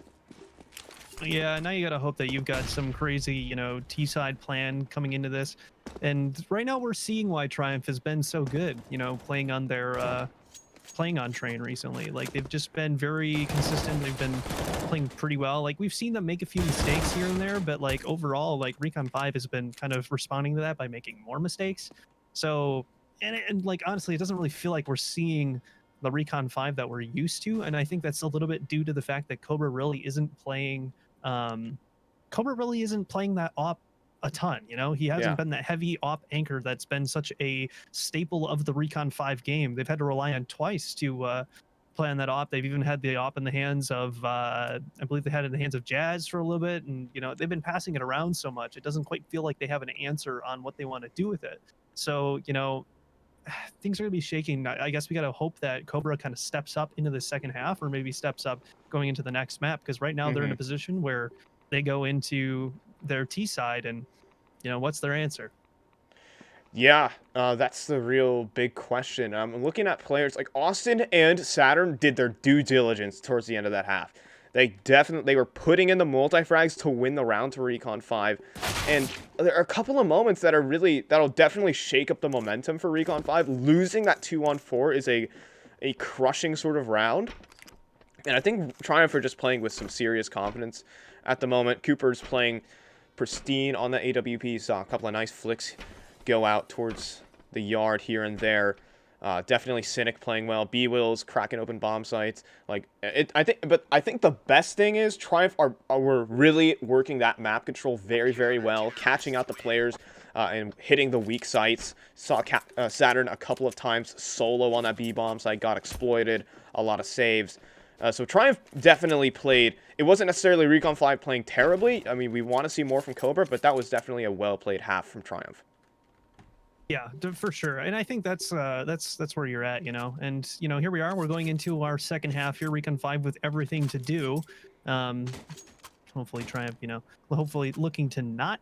Yeah, now you gotta hope that you've got some crazy, you know, T-side plan coming into this. And right now we're seeing why Triumph has been so good, you know, playing on their playing on train recently. Like, they've just been very consistent. They've been playing pretty well. Like, we've seen them make a few mistakes here and there, but like overall, like Recon 5 has been kind of responding to that by making more mistakes. So, and like honestly, it doesn't really feel like we're seeing the Recon 5 that we're used to, and I think that's a little bit due to the fact that Cobra really isn't playing that op a ton. You know, he hasn't been that heavy op anchor that's been such a staple of the Recon 5 game. They've had to rely on Twice to play on that op. They've even had the op in the hands of I believe they had it in the hands of Jazz for a little bit, and you know, they've been passing it around so much it doesn't quite feel like they have an answer on what they want to do with it. So, you know, things are going to be shaking. I guess we got to hope that Cobra kind of steps up into the second half, or maybe steps up going into the next map, because right now they're in a position where they go into their T side and, you know, what's their answer? Yeah, that's the real big question. I'm looking at players like Austin and Saturn did their due diligence towards the end of that half. They were putting in the multi-frags to win the round to Recon 5. And there are a couple of moments that'll definitely shake up the momentum for Recon 5. Losing that 2-on-4 is a crushing sort of round. And I think Triumph are just playing with some serious confidence at the moment. Cooper's playing pristine on the AWP. Saw a couple of nice flicks go out towards the yard here and there. Definitely Cynic playing well. B-Will's cracking open bomb sites. I think the best thing is Triumph were really working that map control very, very well, catching out the players and hitting the weak sites. Saw Saturn a couple of times solo on that B-bomb site, got exploited, a lot of saves. So Triumph definitely played. It wasn't necessarily Recon 5 playing terribly. I mean, we want to see more from Cobra, but that was definitely a well-played half from Triumph. Yeah, for sure. And I think that's where you're at, you know. And you know, here we are. We're going into our second half here, Recon 5 with everything to do. Hopefully Triumph, you know, hopefully looking to not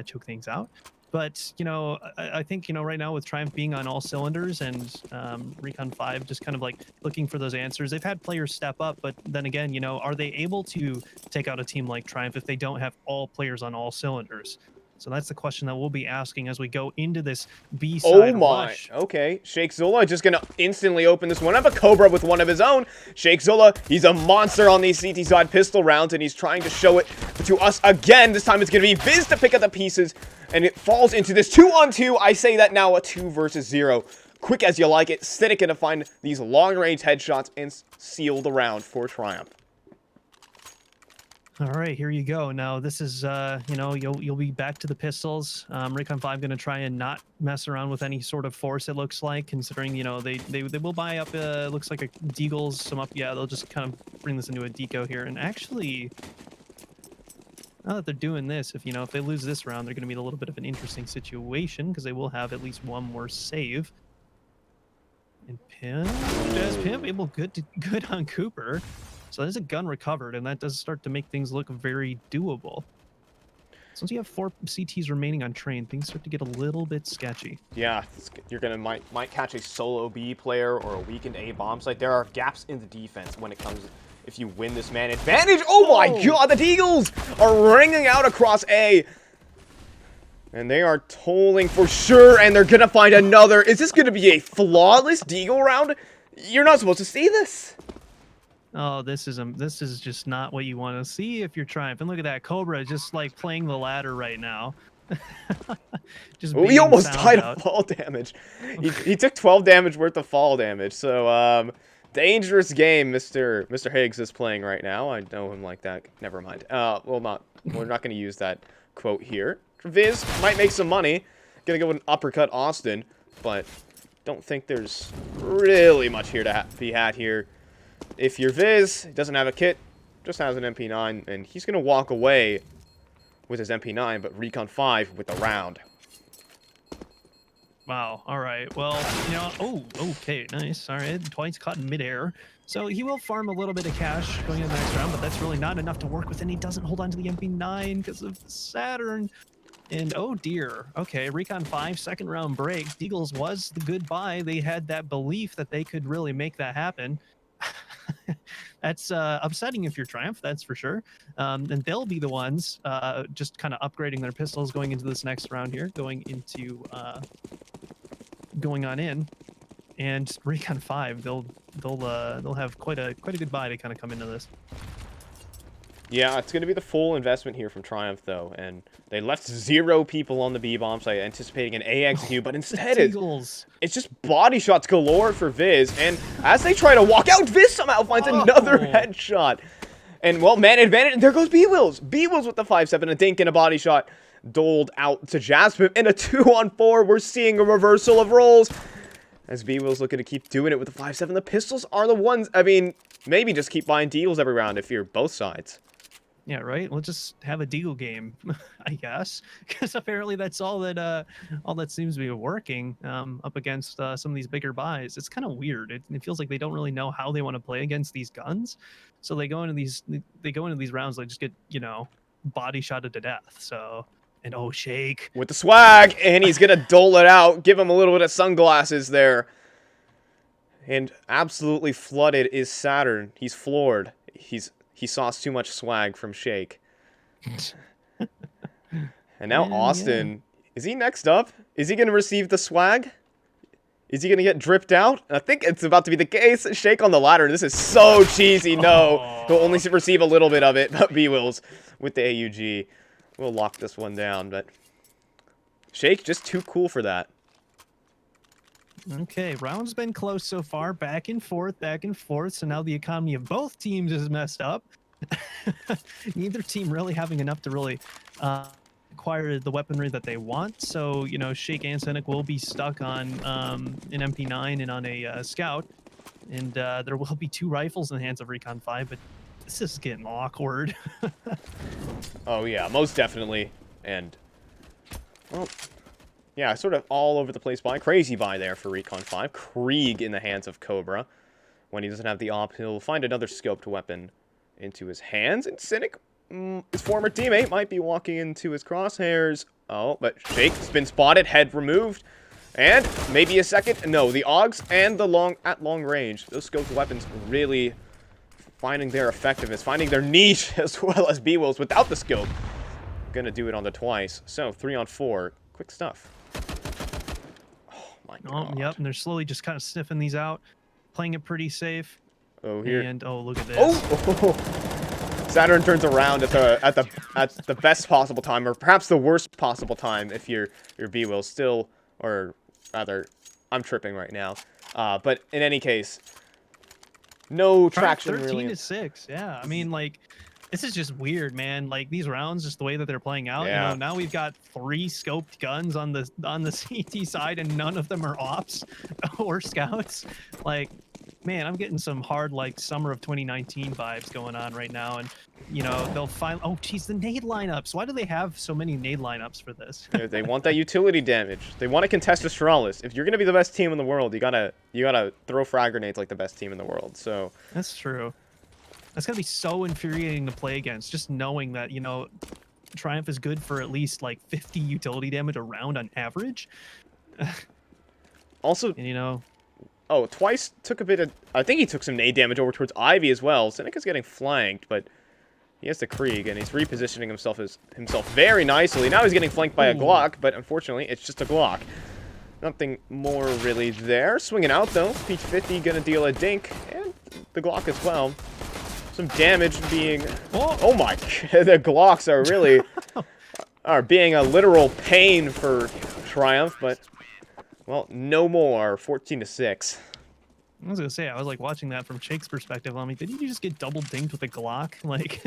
choke things out. But you know, I think, you know, right now with Triumph being on all cylinders and Recon 5 just kind of like looking for those answers, they've had players step up. But then again, you know, are they able to take out a team like Triumph if they don't have all players on all cylinders? So that's the question that we'll be asking as we go into this B-side rush. Okay. Shake Zola just going to instantly open this one up. A Cobra with one of his own. Shake Zola, he's a monster on these CT side pistol rounds, and he's trying to show it to us again. This time it's going to be Viz to pick up the pieces, and it falls into this 2-on-2. I say that now, a 2 versus 0. Quick as you like it. Cynic going to find these long-range headshots and seal the round for Triumph. All right, here you go. Now this is, you know, you'll be back to the pistols. Recon 5 going to try and not mess around with any sort of force. It looks like, considering, you know, they will buy up. Looks like a Deagles some up. Yeah, they'll just kind of bring this into a deco here. And actually, now that they're doing this, if they lose this round, they're going to be in a little bit of an interesting situation because they will have at least one more save. And Pimp, Jazz Pimp, able good on Cooper. So there's a gun recovered, and that does start to make things look very doable. Since you have 4 CTs remaining on train, things start to get a little bit sketchy. Yeah, you're gonna might catch a solo B player or a weakened A bomb site. There are gaps in the defense when it comes if you win this man advantage. Oh my god, the Deagles are ringing out across A. And they are tolling for sure, and they're gonna find another. Is this gonna be a flawless Deagle round? You're not supposed to see this. Oh, this is just not what you want to see if you're Triumph. And look at that, Cobra just like playing the ladder right now. Just He almost sound died out. of fall damage. He took 12 damage worth of fall damage. So dangerous game Mr. Higgs is playing right now. I know him like that. Never mind. We're not going to use that quote here. Viz might make some money. Gonna go with an uppercut Austin, but don't think there's really much here to be had here. If you're Viz, doesn't have a kit, just has an MP9, and he's gonna walk away with his MP9, but Recon 5 with the round. Wow. All right. Well, you know. Oh, okay. Nice. All right. Twice caught in midair. So he will farm a little bit of cash going into the next round, but that's really not enough to work with. And he doesn't hold on to the MP9 because of Saturn. And oh dear. Okay. Recon 5, second round break. Deagles was the good buy. They had that belief that they could really make that happen. That's upsetting if you're Triumph, that's for sure. And they'll be the ones just kind of upgrading their pistols going into this next round here, going on in. And Recon 5, they'll have quite a good buy to kind of come into this. Yeah, it's going to be the full investment here from Triumph, though, and they left 0 people on the B-bomb site anticipating an A execute, but instead it's just body shots galore for Viz, and as they try to walk out, Viz somehow finds another headshot. And, well, man advantage, and there goes B-Wills. B-Wills with the 5-7, a dink and a body shot doled out to Jasmine, and a 2-on-4. We're seeing a reversal of roles. As B-Will's looking to keep doing it with the 5-7. The pistols are the ones, I mean, maybe just keep buying deals every round if you're both sides. Yeah, right. We'll just have a deal game, I guess, because apparently that's all that seems to be working up against some of these bigger buys. It's kind of weird. It feels like they don't really know how they want to play against these guns, so they go into these rounds, they just get body shotted to death. So and oh, Shake with the swag, and he's gonna dole it out, give him a little bit of sunglasses there, and absolutely flooded is Saturn. He's floored. He saw too much swag from Shake. And now Austin, is he next up? Is he going to receive the swag? Is he going to get dripped out? I think it's about to be the case. Shake on the ladder. This is so cheesy. No, he'll only receive a little bit of it, but B-Wills with the AUG. We'll lock this one down, but Shake just too cool for that. Okay, round's been close so far, back and forth, so now the economy of both teams is messed up. Neither team really having enough to really acquire the weaponry that they want, so, Shake and Cynic will be stuck on an MP9 and on a Scout, and there will be 2 rifles in the hands of Recon 5, but this is getting awkward. Oh, yeah, most definitely, and, well... yeah, sort of all over the place buy. Crazy buy there for Recon 5. Krieg in the hands of Cobra. When he doesn't have the op, he'll find another scoped weapon into his hands. And Cynic, his former teammate, might be walking into his crosshairs. Oh, but Shake's been spotted, head removed. And maybe a second. No, the AUGs and the at long range. Those scoped weapons really finding their effectiveness, finding their niche as well as B-Wills without the scope. Gonna do it on the twice. So, 3-on-4. Quick stuff. Oh, yep, and they're slowly just kind of sniffing these out, playing it pretty safe. Oh, here. And oh, look at this. Oh! Saturn turns around at the best possible time, or perhaps the worst possible time if your B-Will still, or rather, I'm tripping right now. But in any case, no traction 13 to 6. Yeah, I mean, like, this is just weird, man. Like, these rounds, just the way that they're playing out. Yeah. Now we've got 3 scoped guns on the CT side, and none of them are ops or scouts. Like, man, I'm getting some hard, like, summer of 2019 vibes going on right now. And they'll find. Oh, geez, the nade lineups. Why do they have so many nade lineups for this? They want that utility damage. They want to contest Astralis. If you're gonna be the best team in the world, you gotta throw frag grenades like the best team in the world. So that's true. That's gonna be so infuriating to play against, just knowing that, Triumph is good for at least like 50 utility damage a round on average. Also, And you know, oh, twice took a bit of... I think he took some nade damage over towards Ivy as well. Cynic is getting flanked, but he has the Krieg, and he's repositioning himself very nicely. Now he's getting flanked by a Glock, but unfortunately, it's just a Glock. Nothing more really there. Swinging out, though. Peach 50 gonna deal a dink, and the Glock as well. Some damage being... Oh my... The Glocks are really... are being a literal pain for Triumph, but... Well, no more. 14-6. I was gonna say, I was like watching that from Shake's perspective. I mean, did you just get double dinked with a Glock? Like,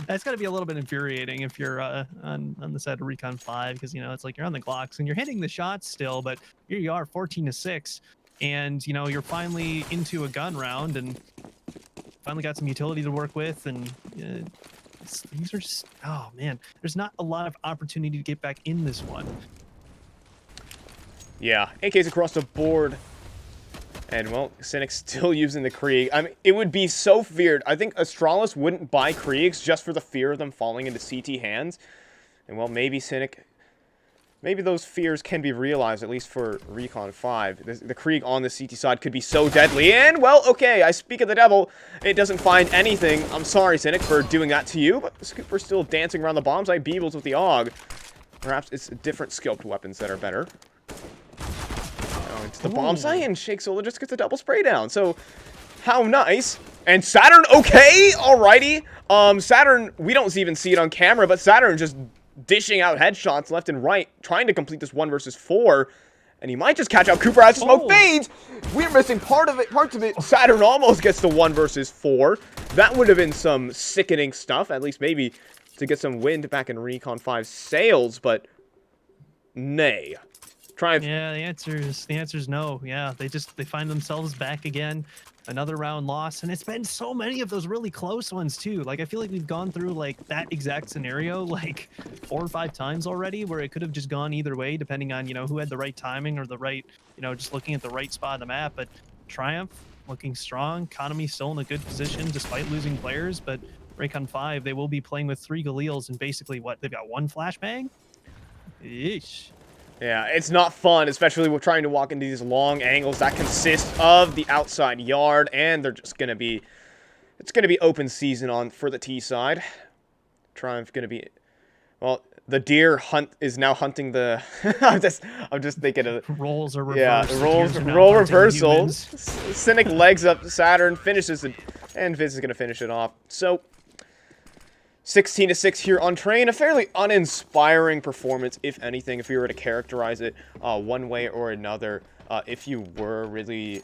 that's got to be a little bit infuriating if you're on the side of Recon 5, because you know it's like you're on the Glocks and you're hitting the shots still, but here you are, 14-6, and you know you're finally into a gun round and finally got some utility to work with, and these are just, oh man, there's not a lot of opportunity to get back in this one. Yeah, AKs across the board. And, well, Cynic's still using the Krieg. I mean, it would be so feared. I think Astralis wouldn't buy Kriegs just for the fear of them falling into CT hands. And, well, maybe Cynic... Maybe those fears can be realized, at least for Recon 5. The Krieg on the CT side could be so deadly. And, well, okay, I speak of the devil. It doesn't find anything. I'm sorry, Cynic, for doing that to you. But the Scooper's still dancing around the bombs. I Beebles with the AUG. Perhaps it's different scoped weapons that are better. It's the bomb site, and Shake Solar just gets a double spray down. So, how nice. And Saturn, okay, alrighty. Saturn, we don't even see it on camera, but Saturn just dishing out headshots left and right, trying to complete this 1 versus 4. And he might just catch out Cooper as the smoke fades. We're missing parts of it. Saturn almost gets the 1 versus 4. That would have been some sickening stuff, at least maybe to get some wind back in Recon 5 sails, but nay. Yeah, the answer is no. Yeah, they find themselves back again, another round loss, and it's been so many of those really close ones too. Like I feel like we've gone through like that exact scenario like 4 or 5 times already, where it could have just gone either way depending on, you know, who had the right timing or the right, you know, just looking at the right spot on the map. But Triumph looking strong, Economy still in a good position despite losing players, but Recon 5, they will be playing with 3 Galils and basically what, they've got 1 flashbang? Eesh. Yeah, it's not fun, especially with trying to walk into these long angles that consist of the outside yard, and they're just gonna be, it's gonna be open season on for the T side. Triumph gonna be, well, the deer hunt is now hunting the. I'm just thinking of roles are reversed. Yeah, role reversal. Cynic legs up Saturn, finishes it, and Viz is gonna finish it off. So. 16-6 here on Train, a fairly uninspiring performance, if anything, if we were to characterize it one way or another, if you were really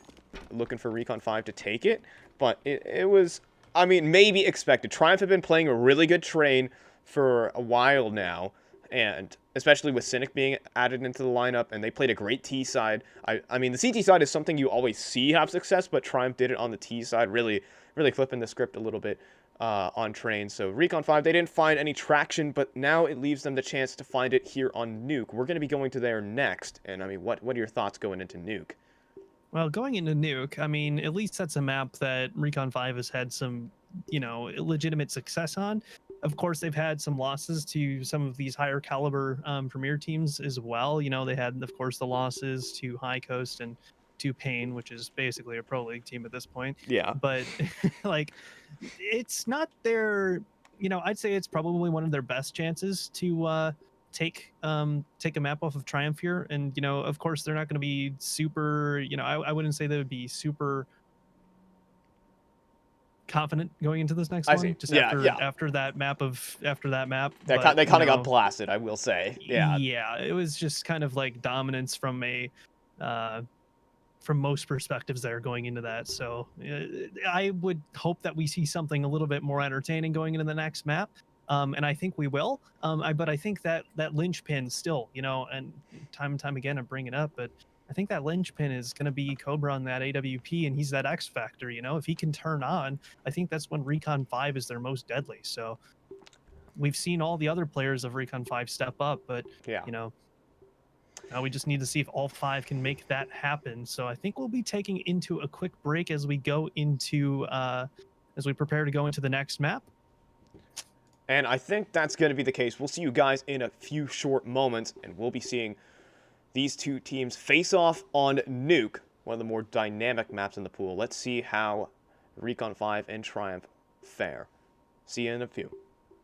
looking for Recon 5 to take it. But it was, I mean, maybe expected. Triumph have been playing a really good Train for a while now, and especially with Cynic being added into the lineup, and they played a great T side. I mean, the CT side is something you always see have success, but Triumph did it on the T side, really flipping the script a little bit. On Train. So Recon 5, they didn't find any traction, but now it leaves them the chance to find it here on Nuke. We're going to be going to there next, and I mean, what are your thoughts going into Nuke? Well, going into Nuke, I mean, at least that's a map that Recon 5 has had some, you know, legitimate success on. Of course, they've had some losses to some of these higher caliber premier teams as well. You know, they had, of course, the losses to High Coast and to Pain, which is basically a pro league team at this point. Yeah. But like, it's not their, you know, I'd say it's probably one of their best chances to take a map off of Triumph here. And, you know, of course, they're not going to be super, you know, I wouldn't say they would be super confident going into this next one. Just after that map. They kind of got blasted, I will say. Yeah, it was just kind of like dominance from from most perspectives that are going into that. So I would hope that we see something a little bit more entertaining going into the next map. And I think we will. But I think that linchpin still, you know, and time again, I bring it up, but I think that linchpin is going to be Cobra on that AWP, and he's that X factor, you know, if he can turn on, I think that's when Recon 5 is their most deadly. So we've seen all the other players of Recon 5 step up, but you know, now we just need to see if all 5 can make that happen. So I think we'll be taking into a quick break as we go into, as we prepare to go into the next map. And I think that's going to be the case. We'll see you guys in a few short moments, and we'll be seeing these two teams face off on Nuke, one of the more dynamic maps in the pool. Let's see how Recon 5 and Triumph fare. See you in a few.